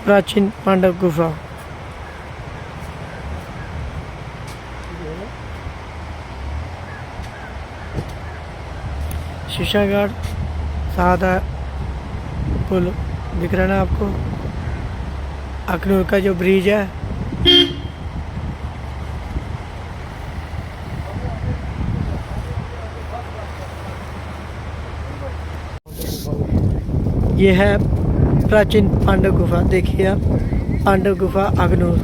प्राचीन पांडव गुफा। शीशागढ़ सादा पुल दिख रहा है ना आपको। अखनूर का जो ब्रिज है, ये है प्राचीन पांडव गुफा। देखिए आप, पांडव गुफा अखनूर।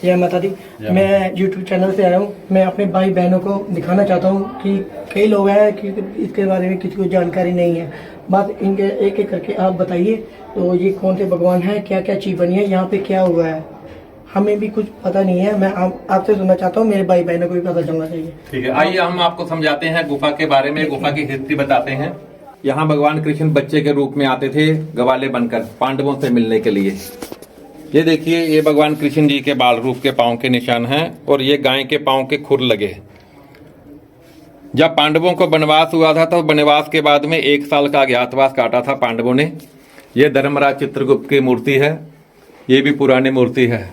जय माता दी। मैं YouTube चैनल से आया हूँ। मैं अपने भाई बहनों को दिखाना चाहता हूँ कि कई लोग हैं कि इसके बारे में किसी को जानकारी नहीं है। बस इनके एक एक करके आप बताइए, तो ये कौन से भगवान हैं, क्या क्या चीज़ बनी है, यहाँ पे क्या हुआ है, हमें भी कुछ पता नहीं है। मैं आपसे सुनना चाहता हूँ, मेरे भाई बहनों को भी पता चलना चाहिए। ठीक है, आइए हम आपको समझाते हैं गुफा के बारे में, गुफा की हिस्ट्री बताते हैं। यहाँ भगवान कृष्ण बच्चे के रूप में आते थे ग्वाले बनकर पांडवों से मिलने के लिए। ये देखिए, ये भगवान कृष्ण जी के बाल रूप के पांव के निशान हैं और ये गाय के पांव के खुर लगे। जब पांडवों को वनवास हुआ था तो वनवास के बाद में 1 साल का अज्ञातवास काटा था पांडवों ने। ये धर्मराज चित्रगुप्त की मूर्ति है, ये भी पुरानी मूर्ति है।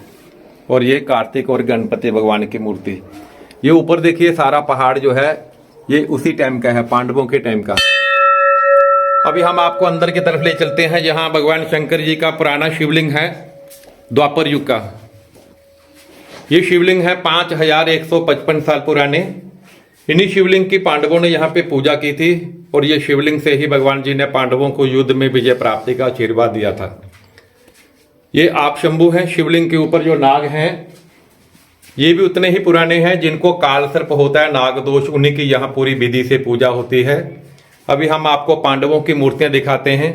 और ये कार्तिक और गणपति भगवान की मूर्ति। ये ऊपर देखिए, सारा पहाड़ जो है ये उसी टाइम का है, पांडवों के टाइम का। अभी हम आपको अंदर की तरफ ले चलते हैं, जहां भगवान शंकर जी का पुराना शिवलिंग है, द्वापर युग का। ये शिवलिंग है 5155 साल पुराने। इन्हीं शिवलिंग की पांडवों ने यहाँ पे पूजा की थी और ये शिवलिंग से ही भगवान जी ने पांडवों को युद्ध में विजय प्राप्ति का आशीर्वाद दिया था। ये आप शंभु हैं। शिवलिंग के ऊपर जो नाग हैं ये भी उतने ही पुराने हैं जिनको काल सर्प होता है, नाग दोष, उन्हीं की यहाँ पूरी विधि से पूजा होती है। अभी हम आपको पांडवों की मूर्तियां दिखाते हैं।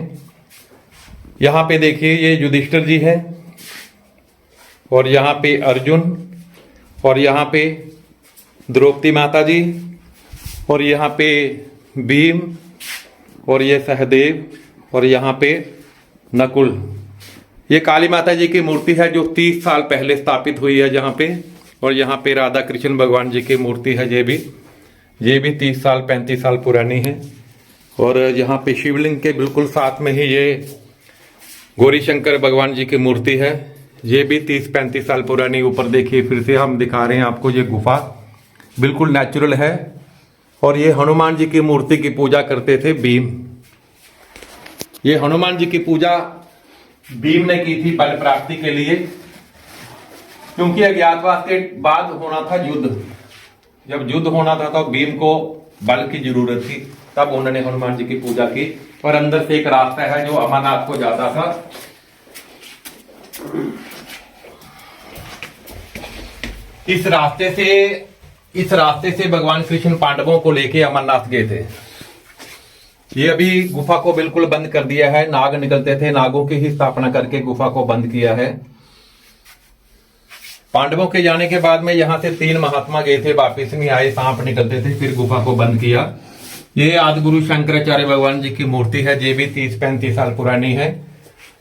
यहाँ पे देखिए, ये युधिष्ठिर जी हैं और यहाँ पे अर्जुन, और यहाँ पे द्रौपदी माता जी, और यहाँ पे भीम, और ये सहदेव, और यहाँ पे नकुल। ये काली माता जी की मूर्ति है जो 30 साल पहले स्थापित हुई है जहाँ पे। और यहाँ पे राधा कृष्ण भगवान जी की मूर्ति है, ये भी 30 साल 35 साल पुरानी है। और यहाँ पे शिवलिंग के बिल्कुल साथ में ही ये गौरी शंकर भगवान जी की मूर्ति है, ये भी 30-35 साल पुरानी। ऊपर देखिए, फिर से हम दिखा रहे हैं आपको, ये गुफा बिल्कुल नेचुरल है। और ये हनुमान जी की मूर्ति की पूजा करते थे भीम। ये हनुमान जी की पूजा भीम ने की थी बल प्राप्ति के लिए, क्योंकि अज्ञातवास के बाद होना था युद्ध। जब युद्ध होना था तो भीम को बल की जरूरत थी, तब उन्होंने हनुमान जी की पूजा की। और अंदर से एक रास्ता है जो अमरनाथ को जाता था। इस रास्ते से भगवान कृष्ण पांडवों को लेके अमरनाथ गए थे। ये अभी गुफा को बिल्कुल बंद कर दिया है, नाग निकलते थे, नागों की ही स्थापना करके गुफा को बंद किया है। पांडवों के जाने के बाद में यहां से 3 महात्मा गए थे, वापिस नहीं आए, सांप निकलते थे, फिर गुफा को बंद किया। ये आदिगुरु शंकराचार्य भगवान जी की मूर्ति है, ये भी 30-35 साल पुरानी है।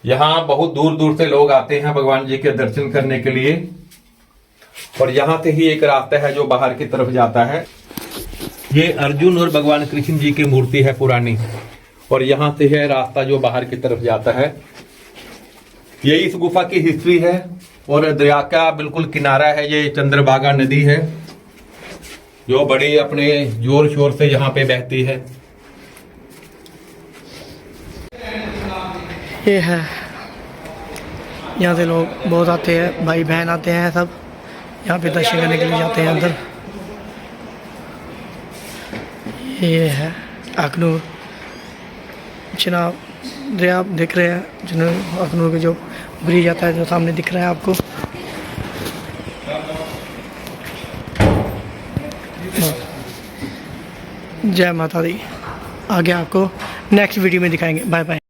यहाँ बहुत दूर दूर से लोग आते हैं भगवान जी के दर्शन करने के लिए। और यहाँ से ही एक रास्ता है जो बाहर की तरफ जाता है। ये अर्जुन और भगवान कृष्ण जी की मूर्ति है पुरानी, और यहाँ से है रास्ता जो बाहर की तरफ जाता है। ये इस गुफा की हिस्ट्री है। और दरिया का बिल्कुल किनारा है, ये चंद्रभागा नदी है जो बड़ी अपने जोर शोर से यहाँ पे बहती है। ये है, यहाँ से लोग बहुत आते हैं, भाई बहन आते हैं, सब यहाँ पे दर्शन करने के लिए जाते हैं अंदर। ये है अखनूर जनाब, दरिया आप दिख रहे हैं, जिन्होंने अखनूर के जो ब्रिज आता है जो सामने दिख रहा है आपको। जय माता दी। आगे आपको नेक्स्ट वीडियो में दिखाएंगे। Bye bye.